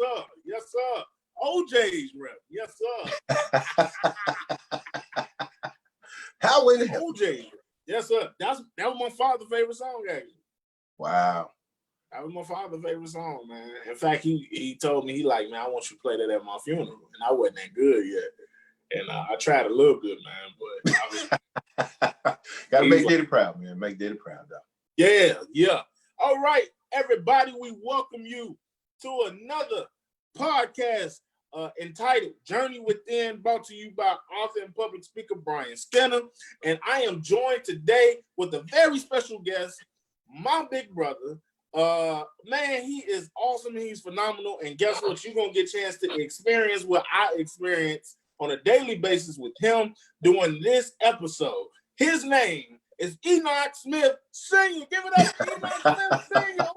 sir. Yes, sir. OJ's rep. Yes, sir. How was it? OJ. Yes, sir. That was my father's favorite song, actually. Wow. That was my father's favorite song, man. In fact, he told me, he like, man, I want you to play that at my funeral. And I wasn't that good yet. And I tried a little bit, man, but I was... Gotta make Daddy proud, man. Make Daddy proud, though. Yeah. All right, everybody, we welcome you to another podcast entitled Journey Within, brought to you by author and public speaker Brian Skinner. And I am joined today with a very special guest, my big brother. Man, he is awesome. He's phenomenal. And guess what? You're going to get a chance to experience what I experience on a daily basis with him doing this episode. His name is Enoch Smith Sr. Give it up, Enoch Smith Sr.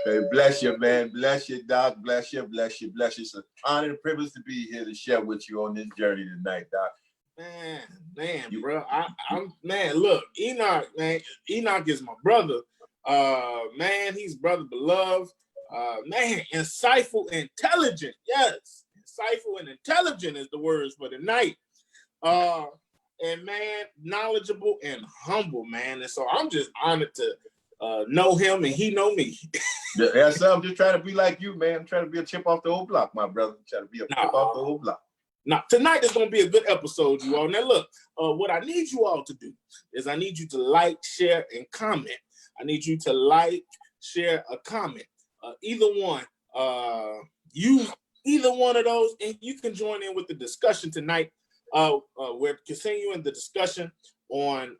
Hey, bless you, man. Bless you, Doc. Bless you. It's an honor and privilege to be here to share with you on this journey tonight, Doc. Man, bro. I'm man, look, Enoch, man. Enoch is my brother. Man, he's brother beloved. Man, insightful, intelligent. Yes, insightful and intelligent is the words for tonight. And man, knowledgeable and humble, man. And so I'm just honored to know him and he know me. Yeah, so I'm just trying to be like you, man. I'm trying to be a chip off the old block, my brother. I'm trying to be a chip off the old block. Now, tonight is going to be a good episode, you all. Now, look, what I need you all to do is I need you to like, share, and comment. I need you to like, share, a comment. Either one. Use either one of those, and you can join in with the discussion tonight. We're continuing the discussion on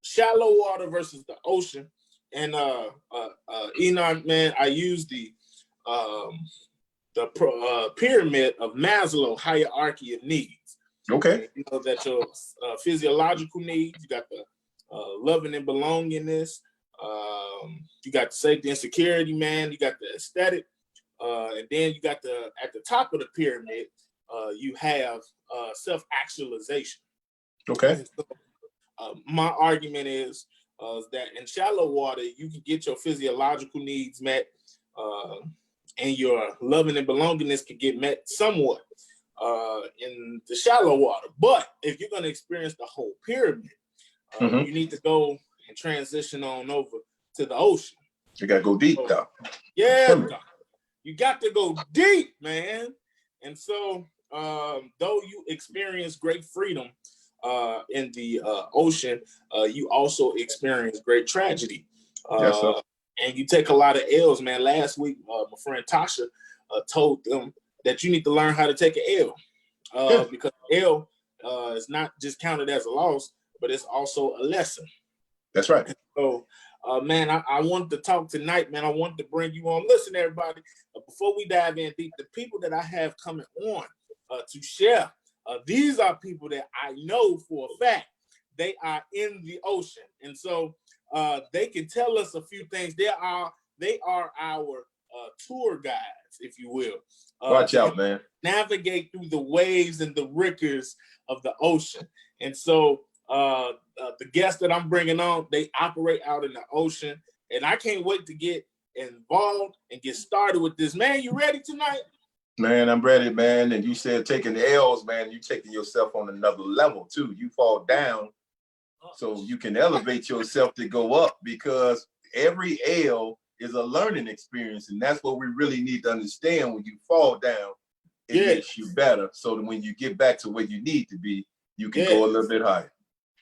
shallow water versus the ocean. And Enoch, man, I use the pyramid of Maslow hierarchy of needs. Okay. You know that your physiological needs, you got the loving and belongingness, you got the safety and security, man, you got the aesthetic, and then you got at the top of the pyramid, you have self-actualization. Okay. So, my argument is that in shallow water, you can get your physiological needs met, and your loving and belongingness can get met somewhat in the shallow water. But if you're going to experience the whole pyramid, you need to go and transition on over to the ocean. You got to go deep, though. Yeah, you got to go deep, man. And so, though you experience great freedom in the ocean, you also experience great tragedy. Yes, sir. And you take a lot of L's, man. Last week, my friend Tasha told them that you need to learn how to take an L because L is not just counted as a loss, but it's also a lesson. That's right. And so, man, I want to talk tonight, man. I want to bring you on. Listen, everybody, before we dive in deep, the people that I have coming on to share, these are people that I know for a fact they are in the ocean. And so they can tell us a few things. They are our tour guides, if you will. Watch out, man. Navigate through the waves and the rickers of the ocean. And so the guests that I'm bringing on, they operate out in the ocean. And I can't wait to get involved and get started with this. Man, you ready tonight? Man, I'm ready, man. And you said taking the L's, man, you taking yourself on another level, too. You fall down so you can elevate yourself to go up, because every L is a learning experience. And that's what we really need to understand. When you fall down, it makes you better. So that when you get back to where you need to be, you can go a little bit higher.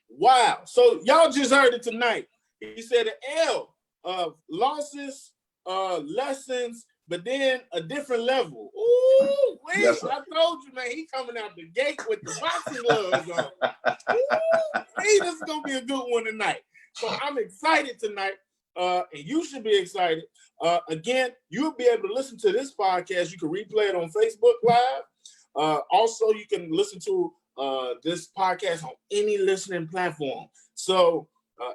Wow. So y'all just heard it tonight. He said an L of losses, lessons, but then a different level. Ooh, wait, yes, I told you, man, he coming out the gate with the boxing gloves on. Ooh, hey, this is going to be a good one tonight. So I'm excited tonight, and you should be excited. Again, you'll be able to listen to this podcast. You can replay it on Facebook Live. Also, you can listen to this podcast on any listening platform. So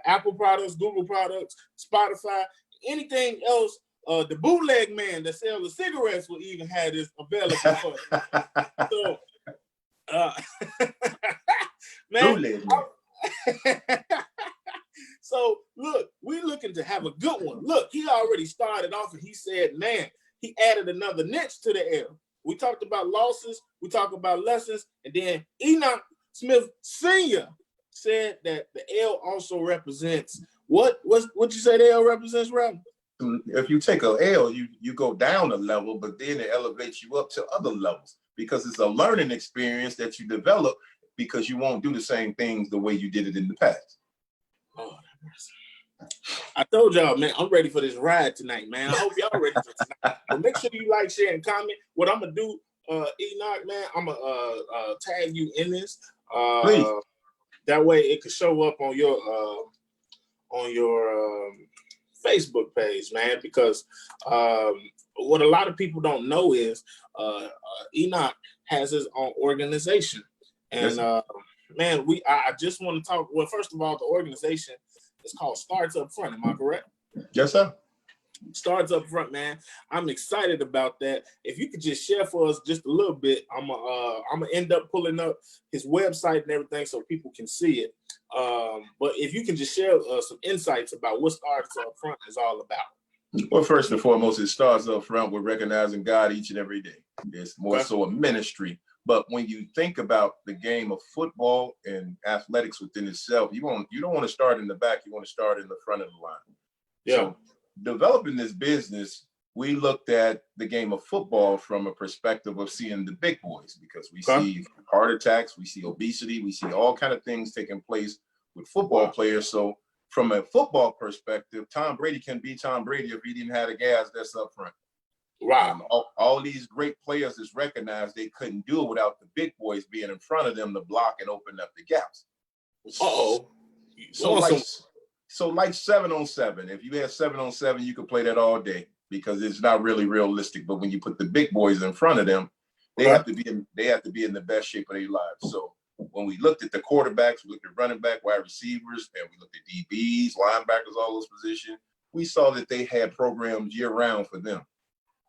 Apple products, Google products, Spotify, anything else. The bootleg man that sells the cigarettes will even have this available for you. So, man. So, look, we're looking to have a good one. Look, he already started off and he said, man, he added another niche to the L. We talked about losses, we talked about lessons, and then Enoch Smith Sr. said that the L also represents what you say the L represents, Rob? If you take a L, you go down a level, but then it elevates you up to other levels because it's a learning experience that you develop because you won't do the same things the way you did it in the past. Oh, I told y'all, man, I'm ready for this ride tonight, man. I hope y'all ready for tonight. But make sure you like, share, and comment. What I'm gonna do, Enoch, man, I'm gonna tag you in this. Please. That way it could show up on your Facebook page, man, because what a lot of people don't know is Enoch has his own organization. And man, I just want to talk. Well, first of all, the organization is called Starts Up Front. Am I correct? Yes, sir. Starts Up Front, man. I'm excited about that. If you could just share for us just a little bit, I'm gonna end up pulling up his website and everything so people can see it. But if you can just share some insights about what Starts Up Front is all about. Well, first and foremost, it starts up front with recognizing God each and every day. It's more so a ministry. But when you think about the game of football and athletics within itself, you don't want to start in the back. You want to start in the front of the line. Yeah. So developing this business, we looked at the game of football from a perspective of seeing the big boys because we see heart attacks, we see obesity, we see all kind of things taking place with football players. So from a football perspective, Tom Brady can be Tom Brady if he didn't have the guys that's up front. Wow. All these great players is recognized they couldn't do it without the big boys being in front of them to block and open up the gaps. So like 7-on-7, if you have 7-on-7, you could play that all day because it's not really realistic. But when you put the big boys in front of them, they have to be in the best shape of their lives. So when we looked at the quarterbacks, we looked at running back, wide receivers, and we looked at DBs, linebackers, all those positions, we saw that they had programs year round for them.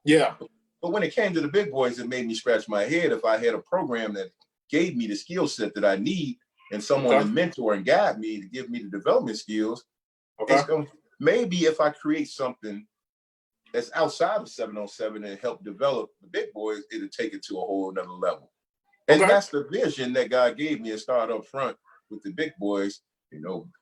Yeah. But when it came to the big boys, it made me scratch my head. If I had a program that gave me the skill set that I need and someone to mentor and guide me to give me the development skills, maybe if I create something that's outside of 7-on-7 and help develop the big boys, it'll take it to a whole nother level. And that's the vision that God gave me to start up front with the big boys,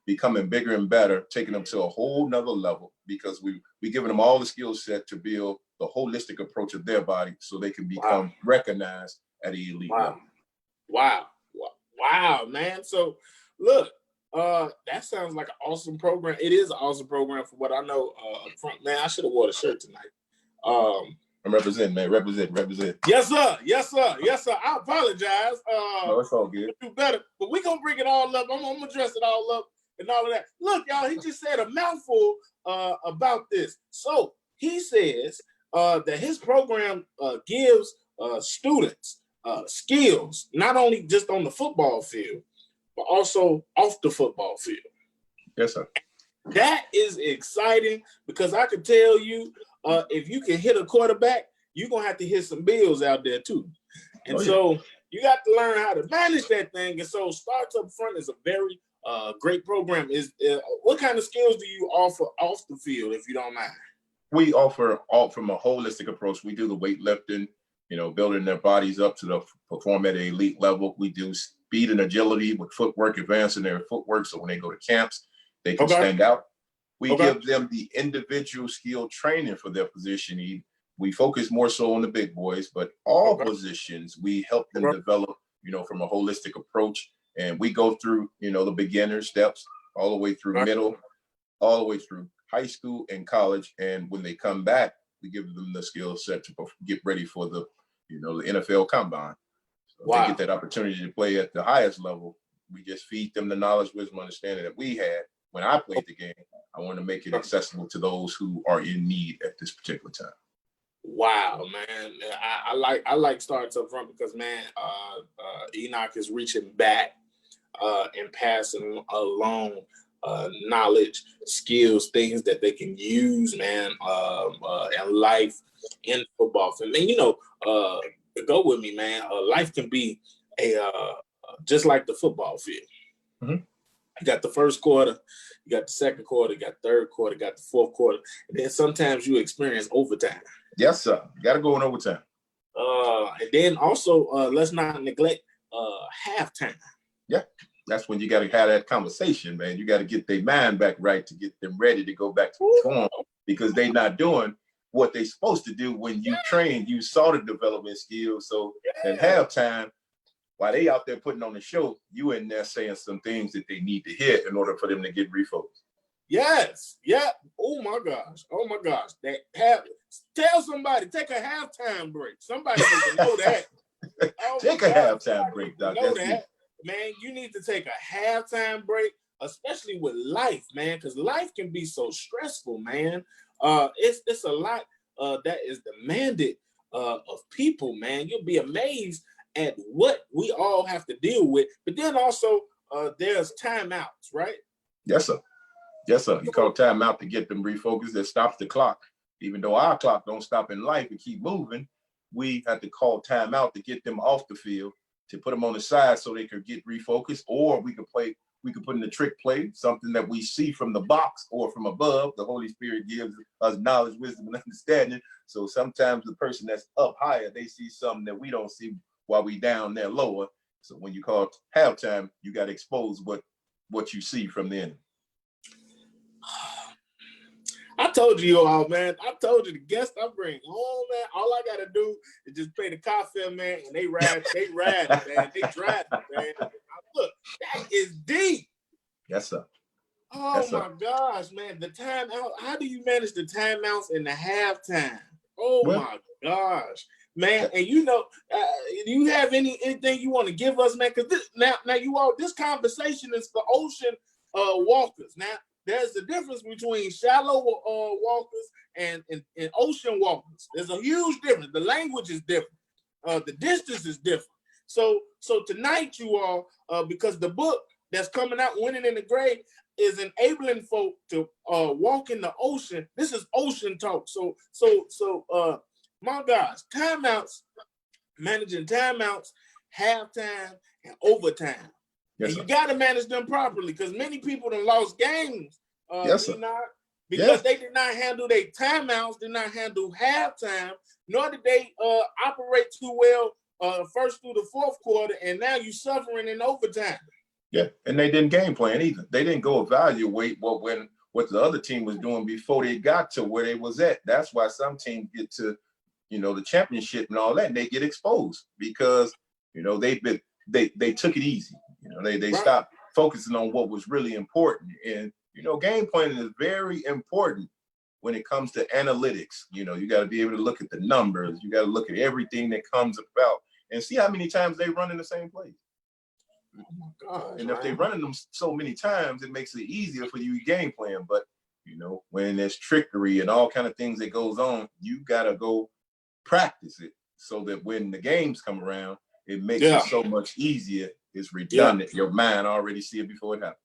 becoming bigger and better, taking them to a whole nother level because we giving them all the skill set to build the holistic approach of their body so they can become recognized at an elite level. Wow, man. So look, that sounds like an awesome program. It is an awesome program for what I know up front. Man, I should have wore a shirt tonight. I'm representing, man. Represent. Yes, sir. I apologize. No, it's all good. Do better, but we're gonna bring it all up. I'm gonna dress it all up and all of that. Look, y'all, he just said a mouthful about this. So he says that his program gives students skills, not only just on the football field, but also off the football field. Yes, sir. That is exciting because I can tell you, if you can hit a quarterback, you're going to have to hit some bills out there too. And so you got to learn how to manage that thing. And so Starts Up Front is a very great program. What kind of skills do you offer off the field, if you don't mind? We offer all from a holistic approach. We do the weightlifting, building their bodies up to perform at an elite level. We do speed and agility with footwork, advancing their footwork. So when they go to camps, they can stand out. We give them the individual skill training for their position. We focus more so on the big boys, but all positions, we help them develop, from a holistic approach. And we go through, the beginner steps all the way through middle, all the way through high school and college. And when they come back, we give them the skill set to get ready for the NFL combine. So if they get that opportunity to play at the highest level, we just feed them the knowledge, wisdom, understanding that we had when I played the game. I want to make it accessible to those who are in need at this particular time. Wow, man. I like Starts Up Front because, man, Enoch is reaching back and passing along knowledge, skills, things that they can use, man, in life, in football. And man, go with me, man. Life can be just like the football field. Mm-hmm. You got the first quarter, you got the second quarter, you got the third quarter, you got the fourth quarter, and then sometimes you experience overtime. Yes, sir. Got to go in overtime. And then also, let's not neglect halftime. Yeah, that's when you got to have that conversation, man. You got to get their mind back right to get them ready to go back to perform, because they're not doing what they're supposed to do. When you train, you saw the development skills. So at halftime, while they out there putting on the show, you in there saying some things that they need to hear in order for them to get refocused. Yes. Yeah. Oh my gosh. Oh my gosh. Tell somebody, take a halftime break. Somebody needs to know that. Oh, take a halftime break, Doc. Know that. Man, you need to take a halftime break, especially with life, man, because life can be so stressful, man. It's a lot that is demanded of people, man. You'll be amazed at what we all have to deal with. But then also, there's timeouts, right? Yes, sir. Yes, sir. You call timeout to get them refocused. That stops the clock. Even though our clock don't stop in life and keep moving, we have to call timeout to get them off the field, to put them on the side so they could get refocused, or we could put in the trick play, something that we see from the box or from above. The Holy Spirit gives us knowledge, wisdom, and understanding. So sometimes the person that's up higher, they see something that we don't see while we down there lower. So when you call halftime, you got to expose what you see from the enemy. I told you all, man. I told you the guests I bring home, man. All I gotta do is just pay the car fare, man, and they ride, man. They drive, man. Look, that is deep. Yes, sir. Oh yes, my gosh, man. The timeout. How do you manage the timeouts in the halftime? Oh my gosh, man. And you know, do you have anything you want to give us, man? Because now you all, this conversation is for ocean walkers. Now, there's a difference between shallow walkers and ocean walkers. There's a huge difference. The language is different. The distance is different. So tonight, you all, because the book that's coming out, Winning in the Grave, is enabling folk to walk in the ocean. This is ocean talk. So my gosh, timeouts, managing timeouts, halftime, and overtime. Yes, and you got to manage them properly, because many people have lost games, because they did not handle their timeouts, did not handle halftime, nor did they operate too well first through the fourth quarter, and now you're suffering in overtime. Yeah, and they didn't game plan either. They didn't go evaluate what the other team was doing before they got to where they was at. That's why some teams get to, the championship and all that, and they get exposed because, they took it easy. They stopped focusing on what was really important. And, game planning is very important when it comes to analytics. You got to be able to look at the numbers. You got to look at everything that comes about and see how many times they run in the same place. Oh my God! And if they're running them so many times, it makes it easier for you to game plan. But, when there's trickery and all kind of things that goes on, you got to go practice it so that when the games come around, it makes it so much easier. It's redundant. Your mind already see it before it happens.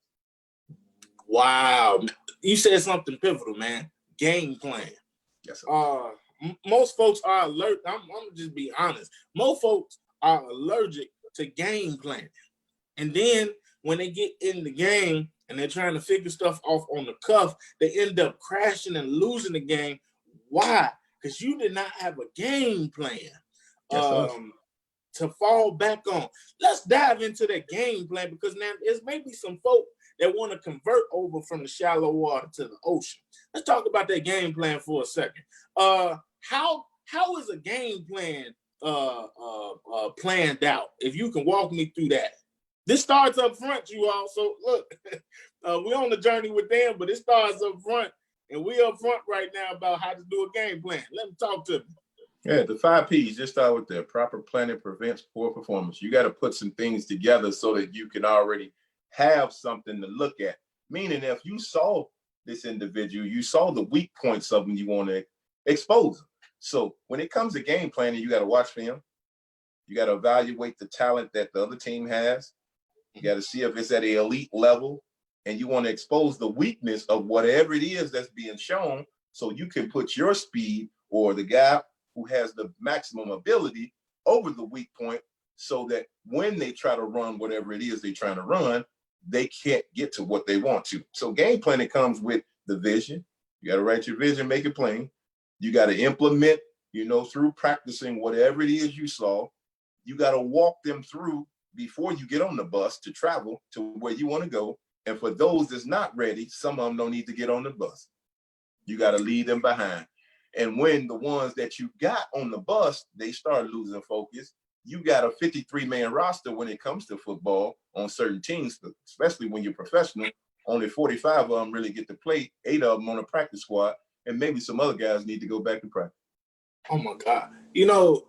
Wow. You said something pivotal, man. Game plan. Yes, sir. Most folks are alert. I'm gonna just be honest. Most folks are allergic to game planning. And then when they get in the game and they're trying to figure stuff off on the cuff, they end up crashing and losing the game. Why? Because you did not have a game plan to fall back on. Let's dive into that game plan, because now there's maybe some folk that want to convert over from the shallow water to the ocean. Let's talk about that game plan for a second. How is a game plan planned out? If you can walk me through that. This starts up front, you all. So look, we're on the journey with them, but it starts up front, and we up front right now about how to do a game plan. Let me talk to me. Yeah, the 5 P's, just start with that. Proper planning prevents poor performance. You got to put some things together so that you can already have something to look at. Meaning, if you saw this individual, you saw the weak points of them, you want to expose them. So when it comes to game planning, you got to watch film. You got to evaluate the talent that the other team has. You got to see if it's at an elite level, and you want to expose the weakness of whatever it is that's being shown, so you can put your speed or the guy who has the maximum ability over the weak point, so that when they try to run whatever it is they're trying to run, they can't get to what they want to. So game planning comes with the vision. You got to write your vision, make it plain. You got to implement you know, through practicing whatever it is you saw. You got to walk them through before you get on the bus to travel to where you want to go. And for those that's not ready, some of them don't need to get on the bus. You got to leave them behind. And when the ones that you got on the bus, they start losing focus, you got a 53-man roster when it comes to football on certain teams, especially when you're professional. Only 45 of them really get to play, 8 of them on a practice squad, and maybe some other guys need to go back to practice. Oh my God. You know,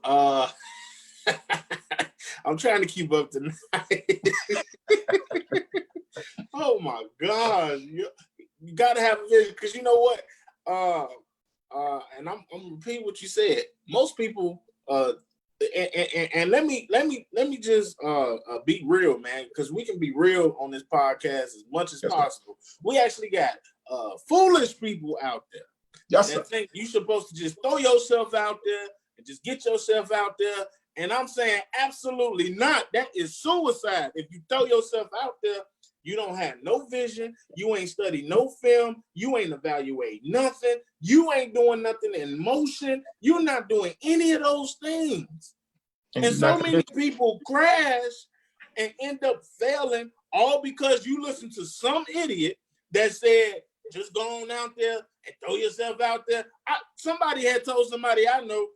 I'm trying to keep up tonight. Oh my God. You got to have a vision, because you know what? And I'm repeating what you said. Most people, and let me just be real, man, because we can be real on this podcast as much as possible. We actually got foolish people out there that think you're supposed to just throw yourself out there and just get yourself out there. And I'm saying absolutely not. That is suicide. If you throw yourself out there, you don't have no vision. You ain't studied no film. You ain't evaluate nothing. You ain't doing nothing in motion. You're not doing any of those things. And so many people crash and end up failing, all because you listen to some idiot that said, just go on out there and throw yourself out there. Somebody had told somebody I know,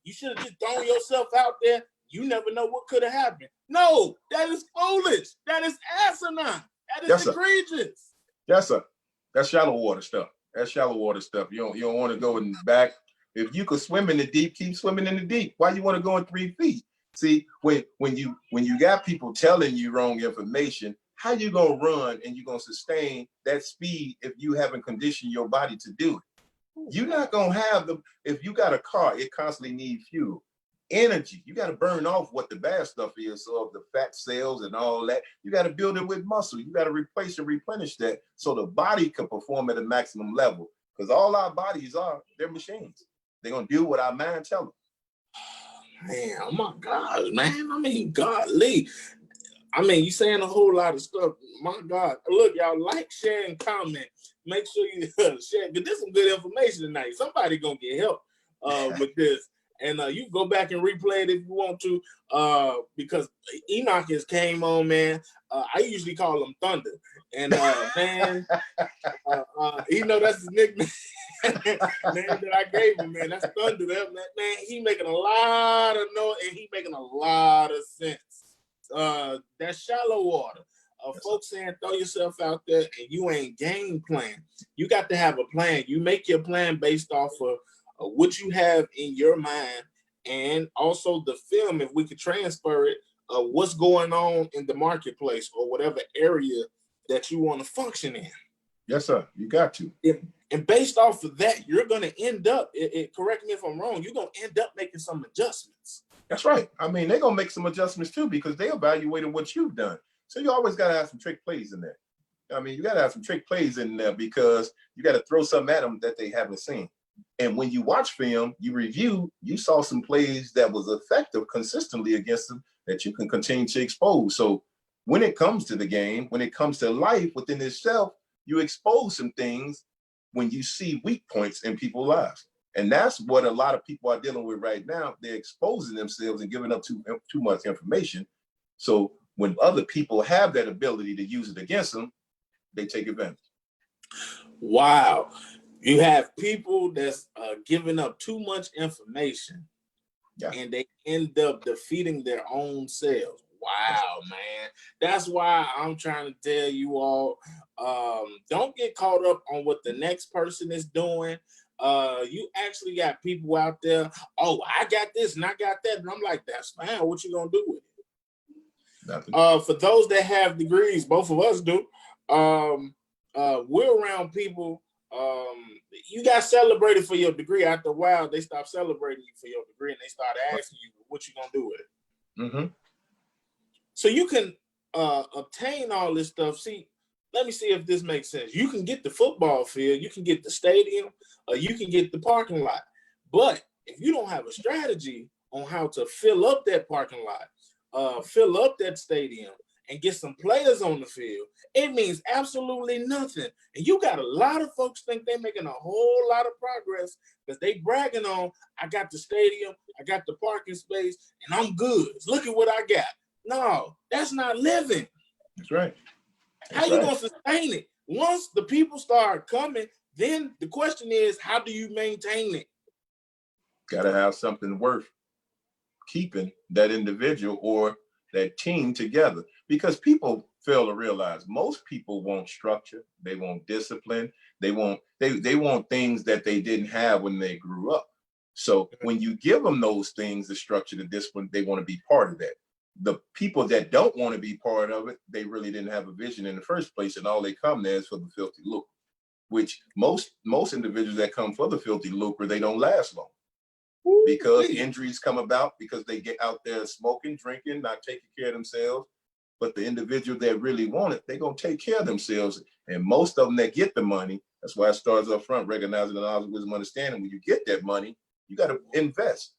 you should have just thrown yourself out there. You never know what could have happened. No, that is foolish. That is asinine. That is egregious. Yes, sir. That's shallow water stuff. That's shallow water stuff. You don't want to go in the back. If you could swim in the deep, keep swimming in the deep. Why you want to go in 3 feet? See, when you got people telling you wrong information, how you gonna run and you gonna sustain that speed if you haven't conditioned your body to do it? You're not gonna have if you got a car, it constantly needs fuel. Energy, you got to burn off what the bad stuff is, so of the fat cells and all that. You got to build it with muscle. You got to replace and replenish that so the body can perform at a maximum level. Because all our bodies they're machines. They're gonna do what our mind tell them. Man, oh my God, man. I mean, godly. I mean, you saying a whole lot of stuff. My God. Look, y'all, like, share, and comment. Make sure you share, because there's some good information tonight. Somebody gonna get help with this. And you can go back and replay it if you want to, because Enoch has came on, man. I usually call him Thunder. And, man, that's his nickname name that I gave him, man. That's Thunder. That, man, he making a lot of noise, and he making a lot of sense. That's shallow water. Folks saying throw yourself out there and you ain't game plan. You got to have a plan. You make your plan based off of what you have in your mind, and also the film, if we could transfer it, what's going on in the marketplace or whatever area that you want to function in. Yes, sir. You got to. And based off of that, you're going to end up, correct me if I'm wrong, you're going to end up making some adjustments. That's right. I mean, they're going to make some adjustments too, because they evaluated what you've done. So you always got to have some trick plays in there. I mean, you got to have some trick plays in there, because you got to throw something at them that they haven't seen. And when you watch film, you review, you saw some plays that was effective consistently against them that you can continue to expose. So when it comes to the game, when it comes to life within itself, you expose some things when you see weak points in people's lives. And that's what a lot of people are dealing with right now. They're exposing themselves and giving up too much information. So when other people have that ability to use it against them, they take advantage. Wow. You have people that's giving up too much information, and they end up defeating their own selves. Wow, man. That's why I'm trying to tell you all, don't get caught up on what the next person is doing. You actually got people out there, oh, I got this and I got that. And I'm like, that's fine. What you going to do with it? Nothing. For those that have degrees, both of us do, we're around people. You got celebrated for your degree. After a while, they stop celebrating you for your degree and they start asking you what you gonna do with it. Mm-hmm. So you can obtain all this stuff. See, let me see if this makes sense. You can get the football field, you can get the stadium, you can get the parking lot. But if you don't have a strategy on how to fill up that parking lot, fill up that stadium, and get some players on the field, it means absolutely nothing. And you got a lot of folks think they're making a whole lot of progress because they bragging on, I got the stadium, I got the parking space, and I'm good. Look at what I got. No, that's not living. That's right. How you gonna sustain it? Once the people start coming, then the question is, how do you maintain it? Got to have something worth keeping that individual or that team together, because people fail to realize most people want structure, they want discipline, they want things that they didn't have when they grew up. So when you give them those things, the structure, the discipline, they want to be part of that. The people that don't want to be part of it, they really didn't have a vision in the first place, and all they come there is for the filthy lucre, which most individuals that come for the filthy lucre, they don't last long. Because injuries come about, because they get out there smoking, drinking, not taking care of themselves. But the individual that really want it, they're going to take care of themselves. And most of them that get the money, that's why it starts up front, recognizing the knowledge, wisdom, understanding. When you get that money, you got to invest.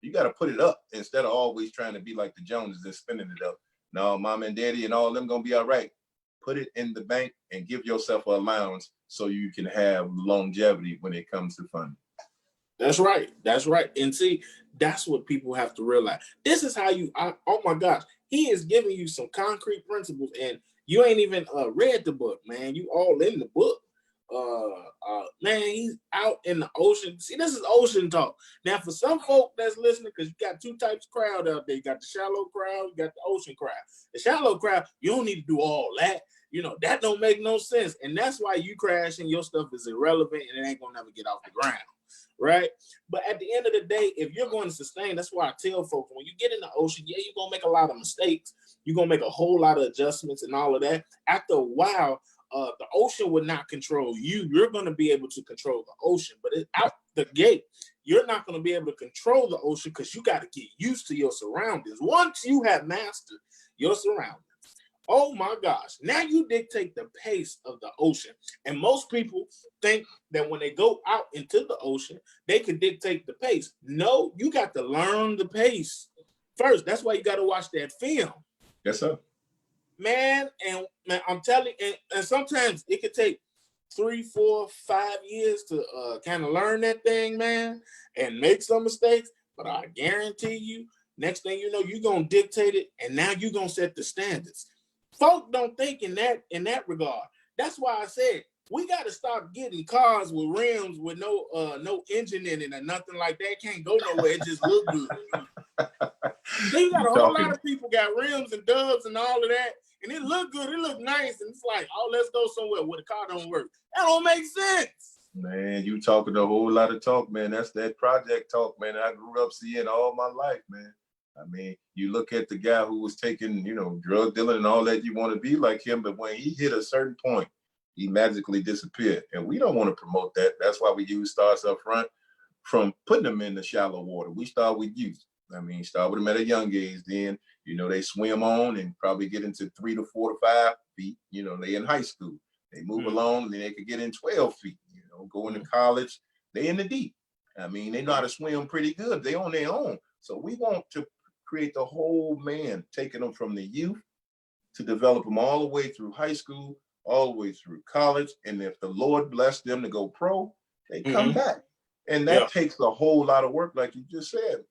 You got to put it up instead of always trying to be like the Joneses and spending it up. No, mom and daddy and all of them going to be all right. Put it in the bank and give yourself an allowance so you can have longevity when it comes to funding. That's right. That's right. And see, that's what people have to realize. This is how oh my gosh, he is giving you some concrete principles, and you ain't even read the book, man. You all in the book. Man, he's out in the ocean. See, this is ocean talk. Now, for some folk that's listening, because you got two types of crowd out there. You got the shallow crowd, you got the ocean crowd. The shallow crowd, you don't need to do all that. You know, that don't make no sense. And that's why you crash and your stuff is irrelevant and it ain't gonna never get off the ground. Right? But at the end of the day, if you're going to sustain, that's why I tell folks, when you get in the ocean, yeah, you're going to make a lot of mistakes. You're going to make a whole lot of adjustments and all of that. After a while, the ocean will not control you. You're going to be able to control the ocean. But out the gate, you're not going to be able to control the ocean because you got to get used to your surroundings. Once you have mastered your surroundings, oh my gosh, now you dictate the pace of the ocean. And most people think that when they go out into the ocean, they can dictate the pace. No, you got to learn the pace first. That's why you got to watch that film. Yes, sir. Man, I'm telling you, and sometimes it could take 3, 4, 5 years to kind of learn that thing, man, and make some mistakes. But I guarantee you, next thing you know, you're going to dictate it, and now you're going to set the standards. Folk don't think in that regard. That's why I said we got to stop getting cars with rims with no engine in it or nothing like that. It can't go nowhere. It just look good. Then you got a whole lot of people got rims and dubs and all of that, and it look good. It look nice, and it's like, oh, let's go somewhere where the car don't work. That don't make sense. Man, you talking a whole lot of talk, man. That's that project talk, man. I grew up seeing all my life, man. I mean, you look at the guy who was taking, drug dealing and all that, you want to be like him, but when he hit a certain point, he magically disappeared. And we don't want to promote that. That's why we use stars up front from putting them in the shallow water. We start with youth. I mean, start with them at a young age. Then, they swim on and probably get into 3 to 4 to 5 feet. They in high school. They move along and then they could get in 12 feet, go into college. They in the deep. I mean, they know how to swim pretty good. They on their own. So we want to create the whole man, taking them from the youth to develop them all the way through high school, all the way through college. And if the Lord bless them to go pro, they come back. And that takes a whole lot of work, like you just said,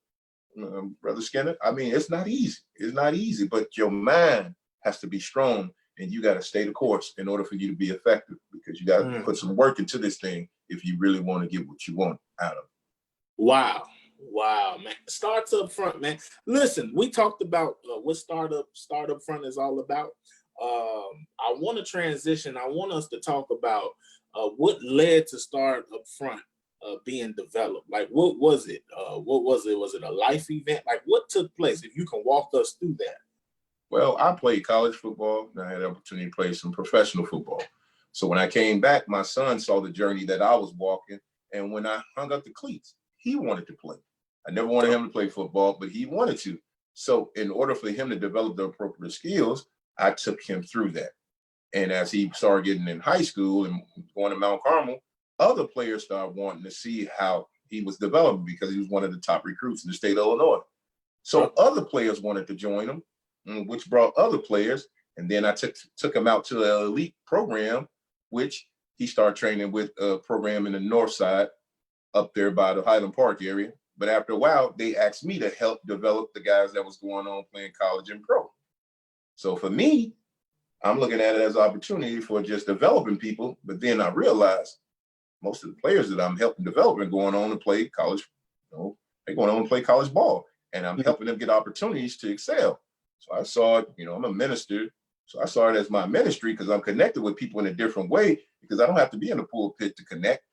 Brother Skinner. I mean, it's not easy. It's not easy, but your mind has to be strong and you got to stay the course in order for you to be effective, because you got to put some work into this thing if you really want to get what you want out of it. Wow, man. Starts up front, man. Listen, we talked about what startup front is all about. I want to transition. I want us to talk about what led to Start Up Front being developed. Like, what was it? Was it a life event? Like, what took place? If you can walk us through that. Well, I played college football and I had the opportunity to play some professional football. So when I came back, my son saw the journey that I was walking. And when I hung up the cleats, he wanted to play. I never wanted him to play football, but he wanted to. So in order for him to develop the appropriate skills, I took him through that. And as he started getting in high school and going to Mount Carmel, other players started wanting to see how he was developing, because he was one of the top recruits in the state of Illinois. So other players wanted to join him, which brought other players. And then I took him out to an elite program, which he started training with a program in the north side up there by the Highland Park area. But after a while, they asked me to help develop the guys that was going on playing college and pro. So for me, I'm looking at it as an opportunity for just developing people. But then I realized most of the players that I'm helping develop are going on to play college, they're going on to play college ball. And I'm helping them get opportunities to excel. So I saw it, I'm a minister. So I saw it as my ministry because I'm connected with people in a different way because I don't have to be in the pulpit to connect.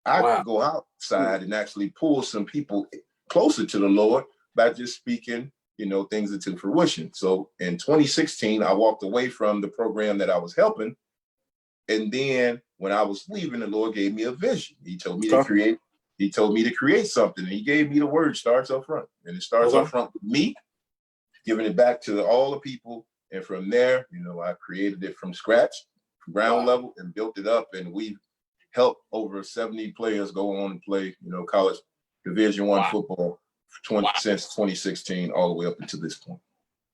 I can go outside and actually pull some people closer to the Lord by just speaking, things into fruition. So in 2016, I walked away from the program that I was helping. And then when I was leaving, the Lord gave me a vision. He told me to create something. And he gave me the word starts up front. And it starts up front with me, giving it back to all the people. And from there, I created it from scratch, ground level, and built it up. And we've helped over 70 players go on and play, college Division I football since 2016, all the way up until this point.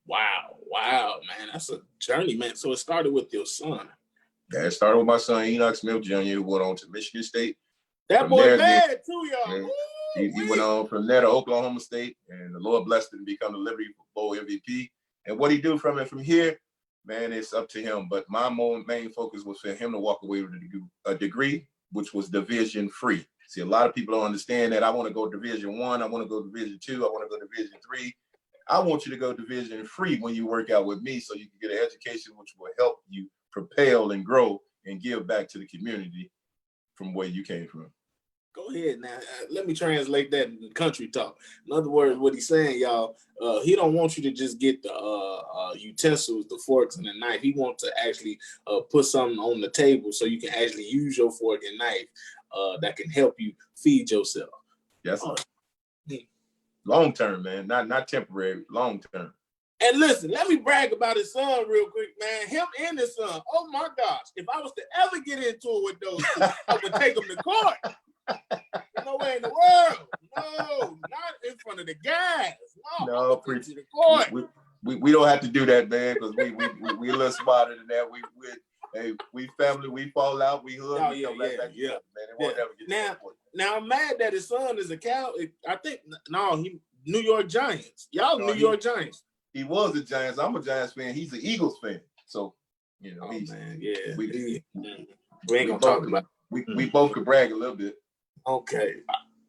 Wow, man, that's a journey, man. So it started with your son. Yeah, it started with my son, Enoch Smith Jr., who went on to Michigan State. That boy bad too, y'all. He went on from there to Oklahoma State, and the Lord blessed him to become the Liberty Bowl MVP. And what he do from here, man, it's up to him. But my main focus was for him to walk away with a degree, which was division free. See, a lot of people don't understand that. I want to go Division I, I want to go Division II, I want to go Division III. I want you to go division free when you work out with me so you can get an education which will help you propel and grow and give back to the community from where you came from. Go ahead now. Let me translate that in country talk. In other words, what he's saying, y'all, he don't want you to just get the utensils, the forks and the knife. He wants to actually put something on the table so you can actually use your fork and knife that can help you feed yourself. Yes. Long term, man, not temporary, long term. And listen, let me brag about his son real quick, man. Him and his son. Oh my gosh. If I was to ever get into it with those two, I would take them to court. No way in the world. No, not in front of the guys. No, preach. We don't have to do that, man, because we a little smarter than that. We family, we fall out, we hood, we come right back together, man. It won't ever get now I'm mad that his son is a cow. I think he New York Giants. Y'all New York Giants. He was a Giants. I'm a Giants fan. He's an Eagles fan. So, we ain't gonna talk about it. We both could brag a little bit. Okay.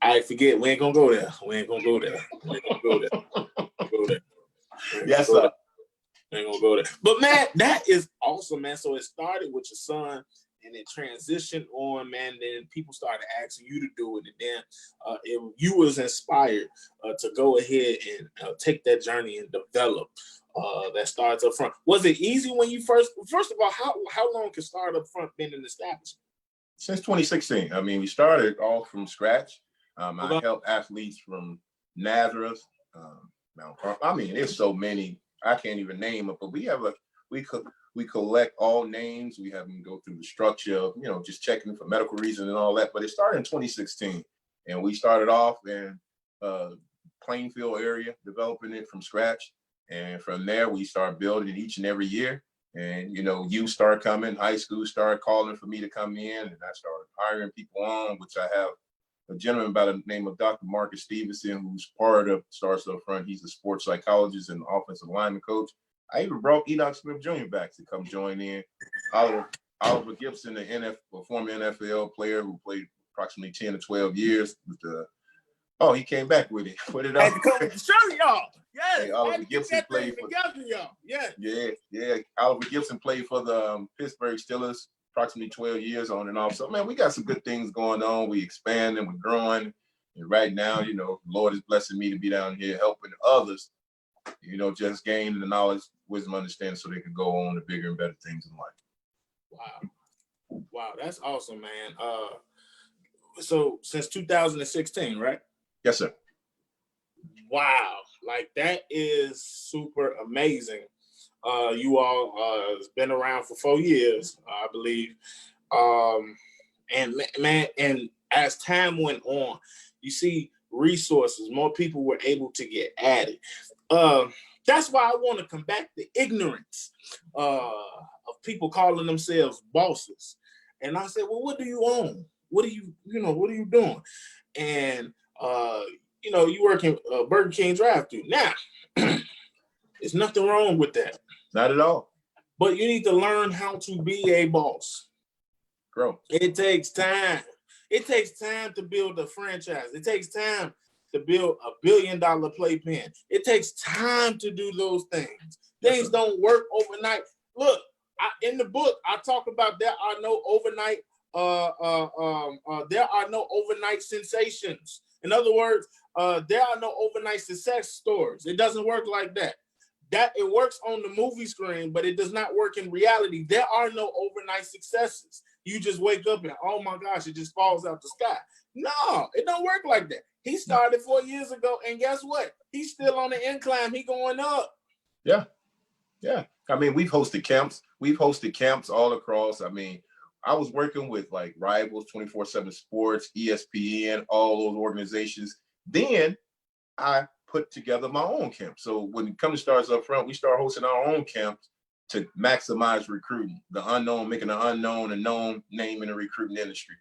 I forget. We ain't gonna go there. We ain't gonna go there. Yes, sir. We ain't gonna go there. But man, that is awesome, man. So it started with your son and it transitioned on, man. Then people started asking you to do it. And then you was inspired to go ahead and take that journey and develop that starts up front. Was it easy when you first of all, how long can start up front been an establishment? Since 2016. I mean, we started off from scratch. I helped athletes from Nazareth, Mount Carmel. I mean, there's so many, I can't even name it, but we collect all names. We have them go through the structure of, just checking for medical reasons and all that. But it started in 2016. And we started off in Plainfield area, developing it from scratch. And from there, we start building it each and every year. And, youth start coming, high school started calling for me to come in, and I started hiring people on, which I have a gentleman by the name of Dr. Marcus Stevenson, who's part of Starts Up Front. He's a sports psychologist and offensive lineman coach. I even brought Enoch Smith Jr. back to come join in. Oliver Gibson, a former NFL player who played approximately 10 to 12 years with he came back with it. Put it up. Show y'all. Yes. Hey, Oliver Gibson played for y'all. Yes. Yeah. Oliver Gibson played for the Pittsburgh Steelers approximately 12 years on and off. So, man, we got some good things going on. We expanding, we're growing. And right now, the Lord is blessing me to be down here helping others, just gain the knowledge, wisdom, understanding so they can go on to bigger and better things in life. Wow. That's awesome, man. So since 2016, right? Yes, sir. Wow. Like that is super amazing. You all has been around for 4 years, I believe. And man, and as time went on, you see resources, more people were able to get added. That's why I want to combat the ignorance of people calling themselves bosses. And I said, well, what do you own? What are you doing? And you work in Burger King drive-thru. Now, there's nothing wrong with that. Not at all. But you need to learn how to be a boss. Grow. It takes time. It takes time to build a franchise. It takes time to build $1 billion playpen. It takes time to do those things. Things don't work overnight. Look, in the book, I talk about there are no overnight sensations. In other words, there are no overnight success stories. It doesn't work like that. That it works on the movie screen, but it does not work in reality. There are no overnight successes. You just wake up and, oh my gosh, it just falls out the sky. No, it don't work like that. He started 4 years ago, and guess what? He's still on the incline. He going up. Yeah. Yeah. I mean, we've hosted camps. We've hosted camps all across. I mean, I was working with like Rivals, 24/7 Sports, ESPN, all those organizations. Then I put together my own camp. So when it comes to Stars Up Front, we start hosting our own camps to maximize recruiting, the unknown, making the unknown a known name in the recruiting industry.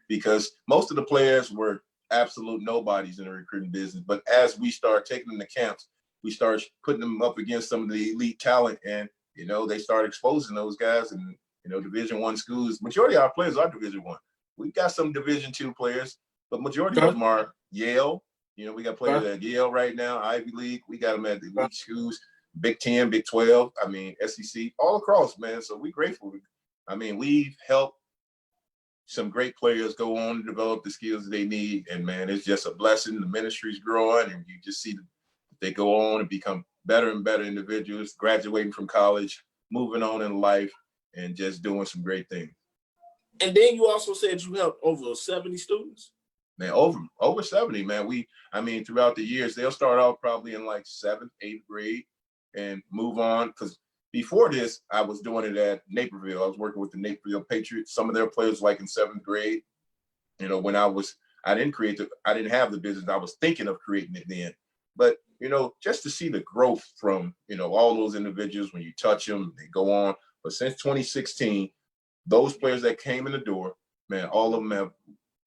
Because most of the players were absolute nobodies in the recruiting business. But as we start taking them to camps, we start putting them up against some of the elite talent, and they start exposing those guys. And Division I schools, majority of our players are Division I. We've got some Division II players, but majority of them are Yale. We got players at Yale right now, Ivy League. We got them at the elite schools, Big 10, Big 12. I mean, SEC, all across, man. So we're grateful. I mean, we've helped some great players go on to develop the skills they need. And man, it's just a blessing. The ministry's growing, and you just see that they go on and become better and better individuals, graduating from college, moving on in life, and just doing some great things. And then you also said you helped over 70 students? Man, over 70, man. Throughout the years, they'll start off probably in like 7th, 8th grade and move on. Because before this, I was doing it at Naperville. I was working with the Naperville Patriots. Some of their players like in 7th grade. When I didn't have the business. I was thinking of creating it then. But, just to see the growth from, all those individuals, when you touch them, they go on. But since 2016, those players that came in the door, man, all of them have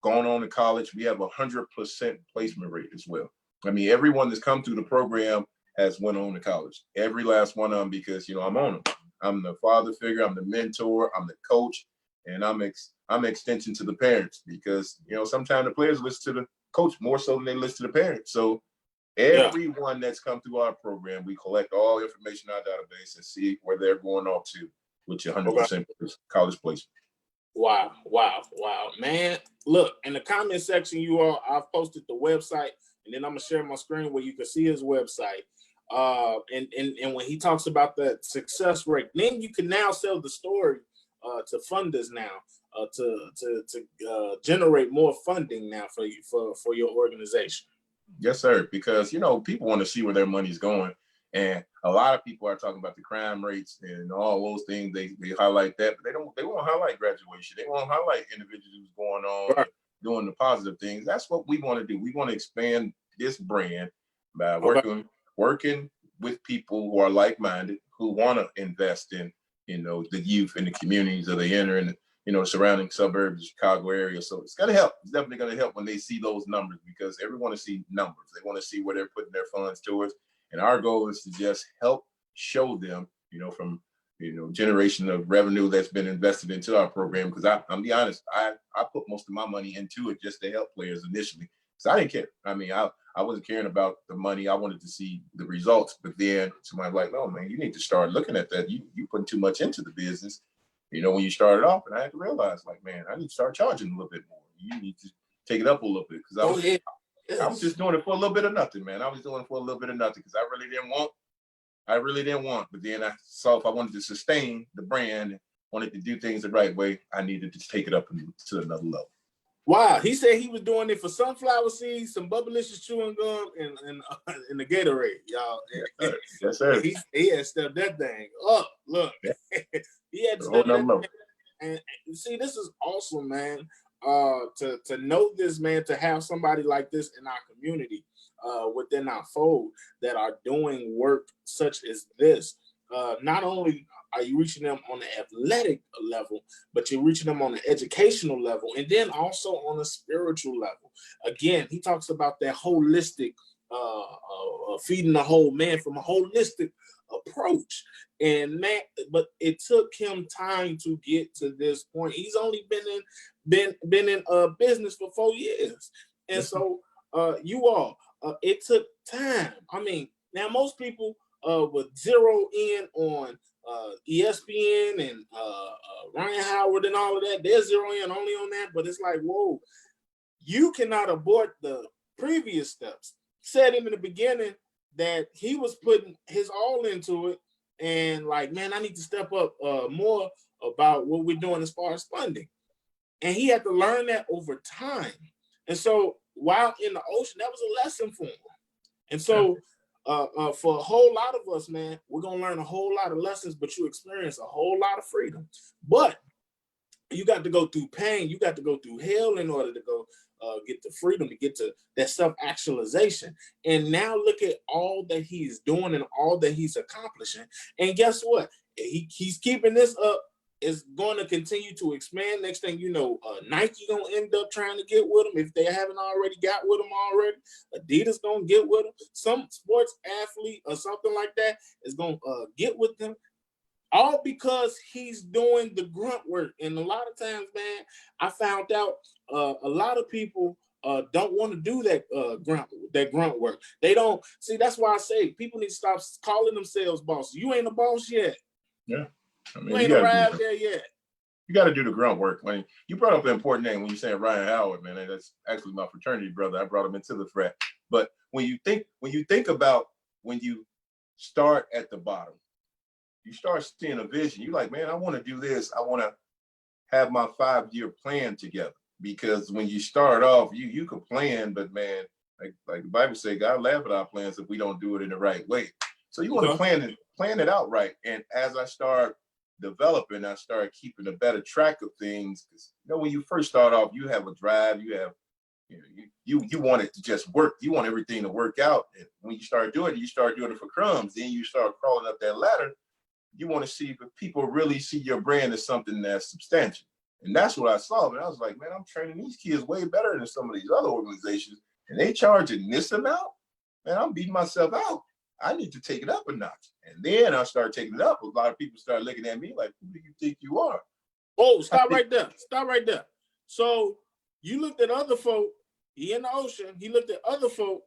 gone on to college. We have 100% placement rate as well. I mean, everyone that's come through the program has went on to college. Every last one of them, because, I'm on them. I'm the father figure, I'm the mentor, I'm the coach, and I'm an extension to the parents, because, sometimes the players listen to the coach more so than they listen to the parents. So everyone that's come through our program, we collect all information in our database and see where they're going off to with your 100% college placement. Wow, man. Look, in the comment section, I've posted the website, and then I'm gonna share my screen where you can see his website. And when he talks about the success rate, then you can now sell the story to funders now, to generate more funding now for your organization. Yes, sir. Because people want to see where their money's going, and a lot of people are talking about the crime rates and all those things. They highlight that, but they won't highlight graduation. They won't highlight individuals who's going on doing the positive things. That's what we want to do. We want to expand this brand by working with people who are like-minded, who want to invest in the youth and the communities that they enter in. Surrounding suburbs, Chicago area. So it's gonna help. It's definitely gonna help when they see those numbers, because everyone want to see numbers. They want to see where they're putting their funds towards. And our goal is to just help show them, from generation of revenue that's been invested into our program. Because I'm be honest, I put most of my money into it just to help players initially. So I didn't care. I mean, I wasn't caring about the money. I wanted to see the results. But then somebody's like, no, man, you need to start looking at that. You putting too much into the business. When you started off, and I had to realize, like, man, I need to start charging a little bit more. You need to take it up a little bit, because I was just doing it for a little bit of nothing, man. I was doing it for a little bit of nothing because I really didn't want. But then I saw if I wanted to sustain the brand, wanted to do things the right way, I needed to take it up to another level. Wow, he said he was doing it for sunflower seeds, some Bubblicious chewing gum, and the Gatorade, y'all. Yes, sir. He had stepped that thing up. Look, he had stepped that thing. And see, this is awesome, man. to know this, man, to have somebody like this in our community, within our fold, that are doing work such as this. Not only are you reaching them on the athletic level, but you're reaching them on the educational level, and then also on a spiritual level. Again, he talks about that holistic, feeding the whole man from a holistic approach. And man, but it took him time to get to this point. He's only been in business for 4 years, and so you all, it took time. I mean, now most people would zero in on ESPN and Ryan Howard and all of that. They're zeroing in only on that, but it's like, whoa, you cannot abort the previous steps. Said him in the beginning that he was putting his all into it, and like, man, I need to step up more about what we're doing as far as funding. And he had to learn that over time. And so while in the ocean, that was a lesson for him. And so for a whole lot of us, man, we're going to learn a whole lot of lessons, but you experience a whole lot of freedom. But you got to go through pain. You got to go through hell in order to go get the freedom, to get to that self-actualization. And now look at all that he's doing and all that he's accomplishing. And guess what? He's keeping this up. Is going to continue to expand. Next thing you know, Nike gonna end up trying to get with him if they haven't already got with him already. Adidas gonna get with him. Some sports athlete or something like that is gonna get with them. All because he's doing the grunt work. And a lot of times, man, I found out a lot of people don't want to do that grunt work. They don't see. That's why I say people need to stop calling themselves bosses. You ain't a boss yet. Yeah. I mean, you ain't arrived there yet. You got to do the grunt work. When you brought up an important name, when you said Ryan Howard, man, that's actually my fraternity brother. I brought him into the frat. But when you think about when you start at the bottom, you start seeing a vision. You're like, man, I want to do this. I want to have my 5-year plan together. Because when you start off, you can plan, but man, like the Bible says, God laugh at our plans if we don't do it in the right way. So you want to plan it out right. And as I start developing, I started keeping a better track of things. Because when you first start off, you have a drive, you want it to just work. You want everything to work out. And when you start doing it for crumbs. Then you start crawling up that ladder. You want to see if people really see your brand as something that's substantial. And that's what I saw. And I was like, man, I'm training these kids way better than some of these other organizations. And they charging this amount? Man, I'm beating myself out. I need to take it up a notch. And then I started taking it up. A lot of people started looking at me like, who do you think you are? Oh, stop right there. Stop right there. So you looked at other folk, he in the ocean, he looked at other folk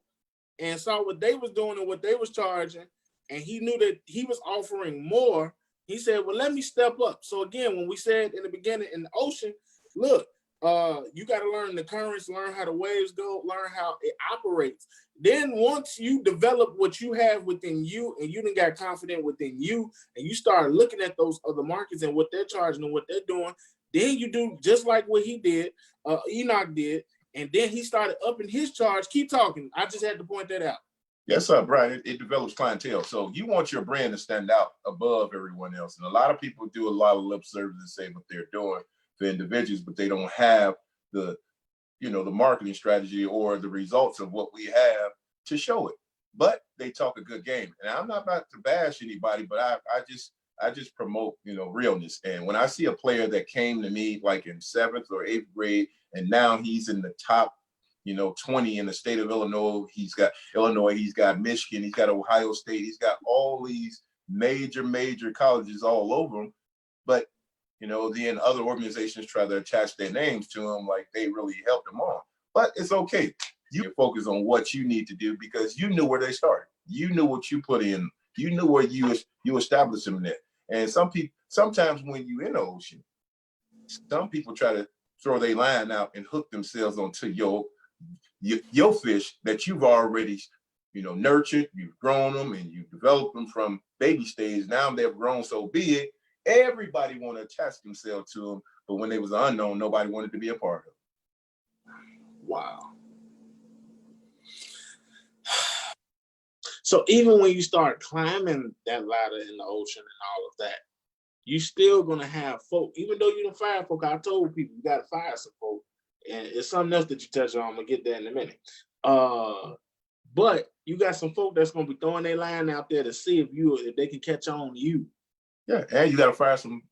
and saw what they was doing and what they was charging. And he knew that he was offering more. He said, well, let me step up. So again, when we said in the beginning in the ocean, look, you got to learn the currents, learn how the waves go, learn how it operates. Then once you develop what you have within you and you done got confident within you and you start looking at those other markets and what they're charging and what they're doing, then you do just like what he did, Enoch did, and then he started upping his charge. Keep talking. I just had to point that out. Yes, sir, Brian. It develops clientele. So you want your brand to stand out above everyone else. And a lot of people do a lot of lip service and say what they're doing for individuals, but they don't have the marketing strategy or the results of what we have to show it. But they talk a good game. And I'm not about to bash anybody, but I just promote, realness. And when I see a player that came to me like in 7th or 8th grade, and now he's in the top 20 in the state of Illinois. He's got Illinois, he's got Michigan, he's got Ohio State, he's got all these major colleges all over him. But, then other organizations try to attach their names to him like they really helped him on. But it's okay. You focus on what you need to do because you knew where they started. You knew what you put in. You knew where you established them in there. And sometimes when you're in the ocean, some people try to throw their line out and hook themselves onto your fish that you've already, nurtured, you've grown them and you've developed them from baby stage. Now they've grown so big, everybody want to attach themselves to them. But when they was unknown, nobody wanted to be a part of it. Wow. So even when you start climbing that ladder in the ocean and all of that, you still going to have folk, even though you don't fire folk. I told people you got to fire some folk. and it's something else that you touch on. I'm gonna get there in a minute. But you got some folk that's gonna be throwing their line out there to see if they can catch on to you. Yeah, and you got to fire some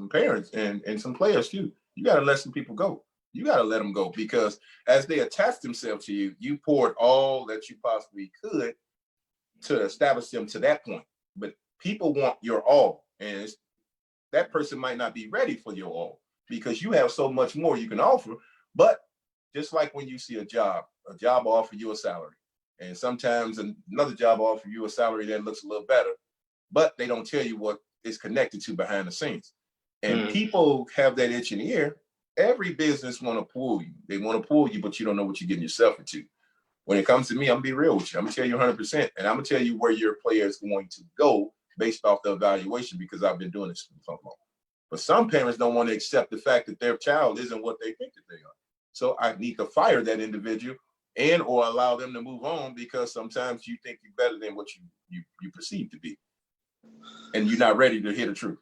parents and some players too. You got to let some people go. You got to let them go, because as they attach themselves to you, you poured all that you possibly could to establish them to that point. But people want your all, and that person might not be ready for your all because you have so much more you can offer. But just like when you see a job will offer you a salary, and sometimes another job will offer you a salary that looks a little better, but they don't tell you what is connected to behind the scenes. And people have that itching ear. Every business want to pull you. They want to pull you, but you don't know what you're getting yourself into. When it comes to me, I'm gonna be real with you. I'm gonna tell you 100%, and I'm gonna tell you where your player is going to go based off the evaluation, because I've been doing this for so long. But some parents don't want to accept the fact that their child isn't what they think that they are. So I need to fire that individual and or allow them to move on, because sometimes you think you're better than what you perceive to be, and you're not ready to hear the truth.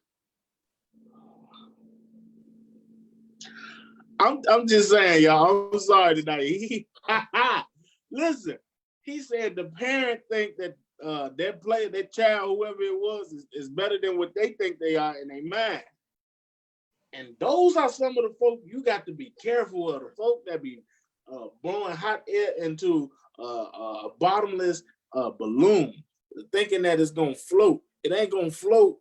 I'm just saying, y'all. I'm sorry tonight. Listen, he said the parent think that their child, whoever it was, is better than what they think they are in their mind. And those are some of the folk you got to be careful of. The folk that be blowing hot air into a bottomless balloon, thinking that it's gonna float. It ain't gonna float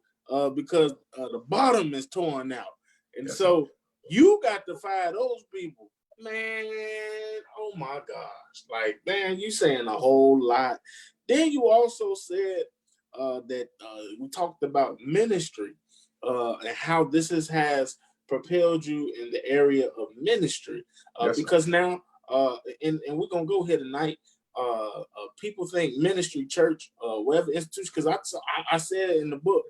because the bottom is torn out. And so you got to fire those people, man. Oh my gosh, like, man, you saying a whole lot. Then you also said that we talked about ministry and how this has propelled you in the area of ministry, because now, and we're gonna go here tonight. People think ministry, church, whatever institution, because I said in the book,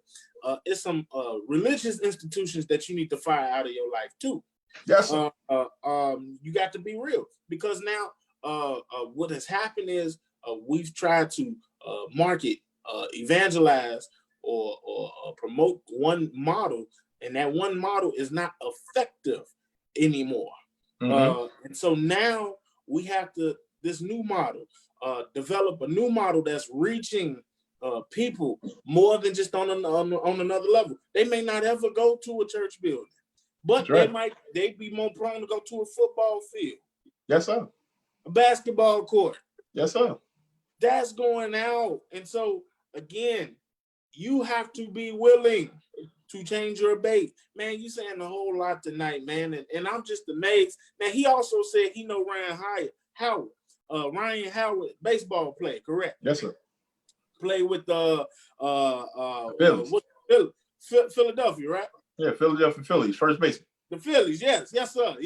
it's some religious institutions that you need to fire out of your life too. Yes. You got to be real, because now what has happened is we've tried to market, evangelize, or promote one model, and that one model is not effective anymore. And so now we have to this new model, develop a new model that's reaching people more than just on another level. They may not ever go to a church building, but they'd be more prone to go to a football field. Yes, sir. A basketball court. Yes, sir. That's going out. And so again, you have to be willing to change your bait. Man, you saying a whole lot tonight, man. And I'm just amazed. Now, he also said he know Ryan Howard. Ryan Howard, baseball player, correct? Yes, sir. Play with the Philadelphia, right? Yeah, Philadelphia Phillies, first baseman. The Phillies, yes, sir.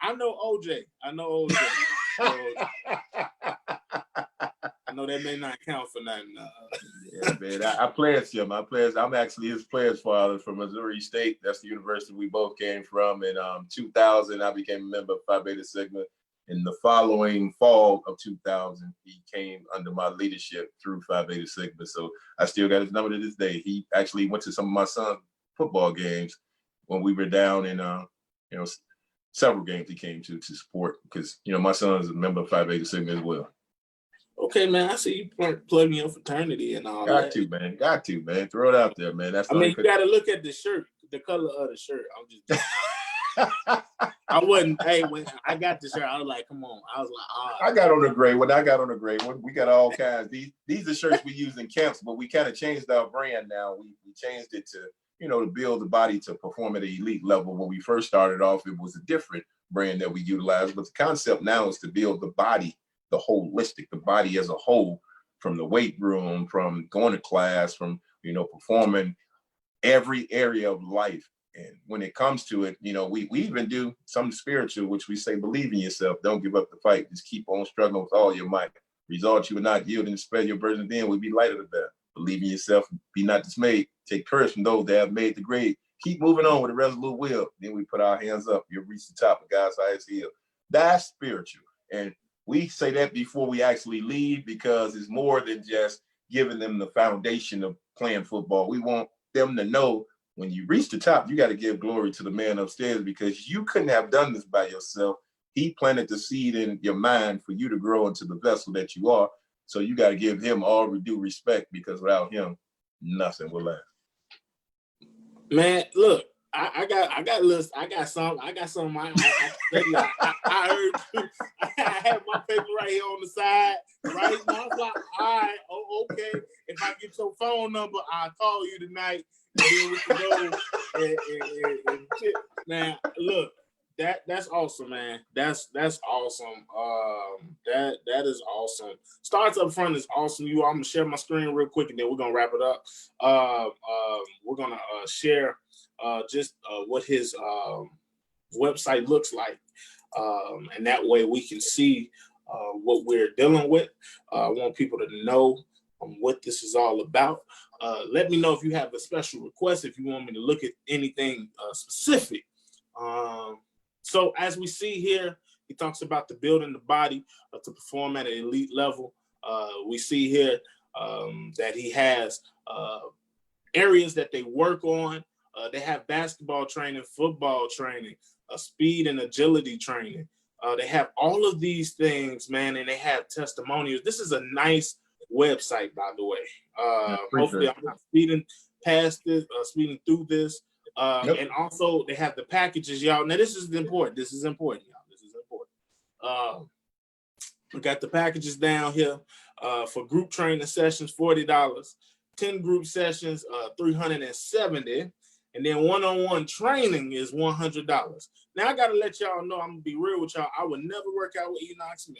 I know OJ. I know that may not count for nothing. Yeah, man. I pledged him. I'm actually his pledge father from Missouri State. That's the university we both came from. In 2000, I became a member of Phi Beta Sigma. In the following fall of 2000, he came under my leadership through Phi Beta Sigma. So I still got his number to this day. He actually went to some of my son's football games when we were down in, several games he came to support, because, my son is a member of Phi Beta Sigma as well. Okay, man. I see you plugging your fraternity and all that. Got to, man. Throw it out there, man. You got to look at the shirt, the color of the shirt. I'm just. I wasn't. Hey, when I got the shirt, I was like, "Come on!" I was like, "Oh." I got on the gray one. We got all kinds. These are shirts we use in camps, but we kind of changed our brand now. We changed it to, to build the body to perform at an elite level. When we first started off, it was a different brand that we utilized, but the concept now is to build the body, the body as a whole, from the weight room, from going to class, from performing every area of life. And when it comes to it, we even do something spiritual, which we say, believe in yourself. Don't give up the fight. Just keep on struggling with all your might. Results you will not yield and spread your burden, then will be lighter than that. Believe in yourself. Be not dismayed. Take courage from those that have made the grade. Keep moving on with a resolute will. Then we put our hands up. You'll reach the top of God's highest hill. That's spiritual. And we say that before we actually leave, because it's more than just giving them the foundation of playing football. We want them to know when you reach the top, you got to give glory to the man upstairs, because you couldn't have done this by yourself. He planted the seed in your mind for you to grow into the vessel that you are. So you got to give him all due respect, because without him, nothing will last. Man, look, I got some. I heard you. I have my paper right here on the side, right? And I was like, all right, okay. If I get your phone number, I'll call you tonight, and then we can go and shit. Man, look, that's awesome, man. That's awesome. That is awesome. Starts Up Front is awesome. I'm gonna share my screen real quick, and then we're gonna wrap it up. We're gonna share just what his website looks like, and that way we can see what we're dealing with. I want people to know what this is all about. Let me know if you have a special request, if you want me to look at anything specific. So as we see here, he talks about the building the body to perform at an elite level. We see here that he has areas that they work on. They have basketball training, football training, speed and agility training. They have all of these things, man, and they have testimonials. This is a nice website, by the way. Hopefully I'm not speeding past this, speeding through this. And also they have the packages, y'all. Now this is important. This is important, y'all. This is important. We got the packages down here for group training sessions, $40. 10 group sessions, $370. And then one-on-one training is $100. Now I gotta let y'all know, I'm gonna be real with y'all. I would never work out with Enoch Smith.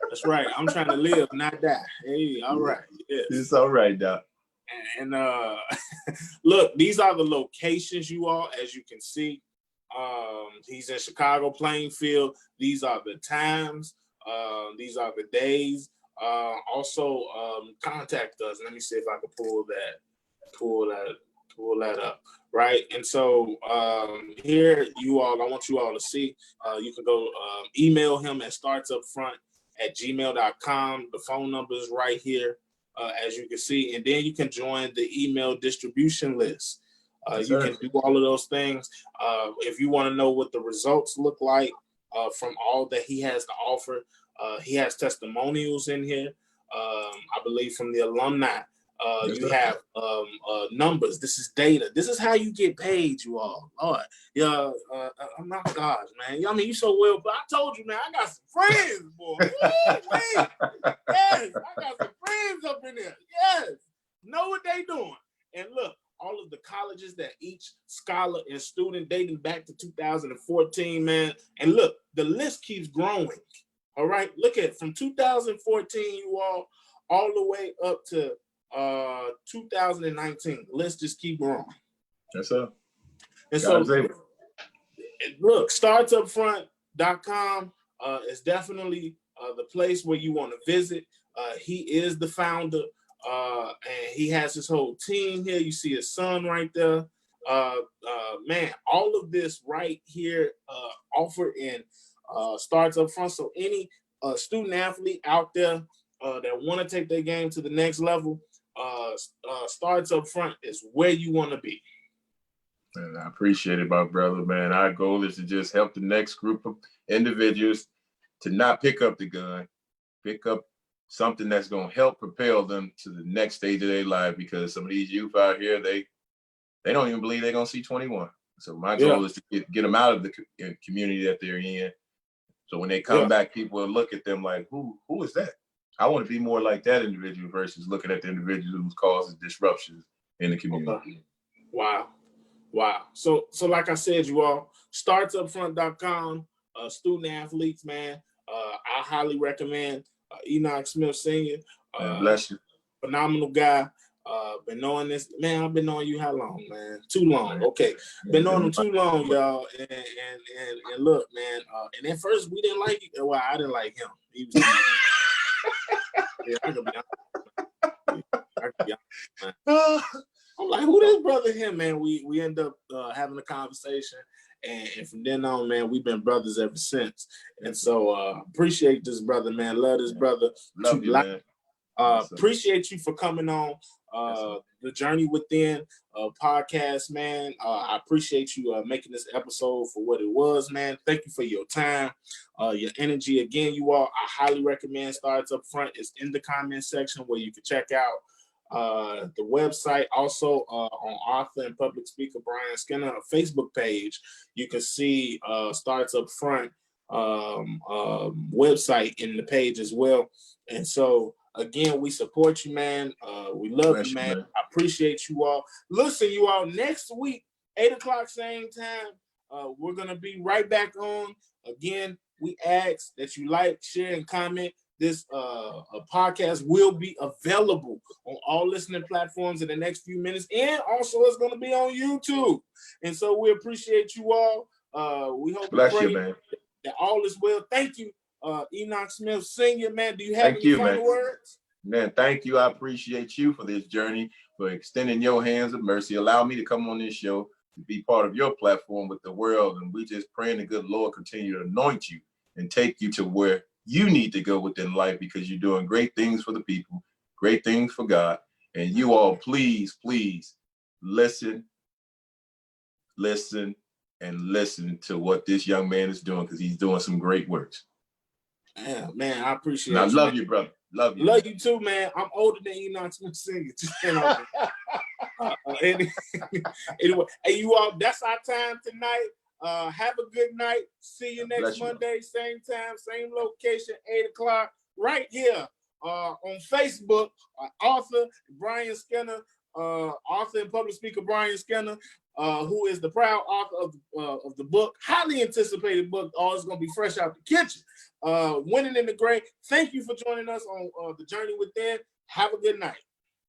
That's right. I'm trying to live, not die. Hey, all right. Yes. It's all right, Doc. And look, these are the locations, you all, as you can see. He's in Chicago, Plainfield. These are the times. These are the days. Also, contact us. Let me see if I can pull that up. Right. And so here, you all, I want you all to see. You can go email him at startsupfront@gmail.com. The phone number is right here. As you can see, and then you can join the email distribution list. You can do all of those things. If you want to know what the results look like from all that he has to offer, he has testimonials in here. I believe from the alumni. You have numbers. This is data. This is how you get paid, you all. Lord, yeah. I'm not gosh, man. I mean, you so well, but I told you, man, I got some friends, boy. Wait. Yes, I got some friends up in there. Yes, know what they doing. And look, all of the colleges that each scholar and student dating back to 2014, man. And look, the list keeps growing. All right, look at from 2014, you all the way up to 2019. Let's just keep growing. Yes, sir. And so look, startsupfront.com is definitely the place where you want to visit. He is the founder, and he has his whole team here. You see his son right there. Man, all of this right here offered in Starts Up Front. So any student athlete out there that want to take their game to the next level, Starts Up Front is where you want to be. And I appreciate it, my brother, man. Our goal is to just help the next group of individuals to not pick up the gun, pick up something that's going to help propel them to the next stage of their life, because some of these youth out here, they don't even believe they're going to see 21. So my goal is to get them out of the community that they're in. So when they come back, people will look at them like, who is that? I want to be more like that individual versus looking at the individual who causes disruptions in the community. Wow. So like I said, you all, startsupfront.com, student athletes, man. I highly recommend Enoch Smith Sr. Bless you. Phenomenal guy. Been knowing this, man. I've been knowing you how long, man? Too long. Okay. Been knowing him too long, y'all. And look, man. And at first we didn't like it. Well, I didn't like him. He was I could be honest, man. I'm like, who this brother him, man? We end up having a conversation, and from then on, man, we've been brothers ever since. And so appreciate this brother, man. Love this brother. Love you, man. Appreciate you for coming on. The Journey Within podcast, man. I appreciate you making this episode for what it was, man. Thank you for your time, your energy. Again, you all, I highly recommend Starts Up Front. It's in the comment section where you can check out the website. Also on author and public speaker Brian Skinner Facebook page, you can see Starts Up Front website in the page as well. And so again, we support you, man. We love you, man. I appreciate you all. Listen, you all, next week, 8 o'clock, same time, we're going to be right back on. Again, we ask that you like, share, and comment. This podcast will be available on all listening platforms in the next few minutes. And also, it's going to be on YouTube. And so we appreciate you all. We hope and pray that all is well. Thank you. Enoch Smith Sr., man, do you have any final words? Man, thank you. I appreciate you for this journey, for extending your hands of mercy. Allow me to come on this show to be part of your platform with the world. And we just praying the good Lord continue to anoint you and take you to where you need to go within life, because you're doing great things for the people, great things for God. And you all, please, please listen, and listen to what this young man is doing, because he's doing some great works. Yeah, man, I appreciate it. I love you, brother. Love you. Love you too, man. I'm older than Enoch Smith Sr. Anyway, hey, you all, that's our time tonight. Have a good night. See you next Monday, same time, same location, 8 o'clock, right here on Facebook. Author Brian Skinner, author and public speaker Brian Skinner, who is the proud author of the book, highly anticipated book. It's going to be fresh out the kitchen. Winning in the Gray. Thank you for joining us on The Journey Within. Have a good night.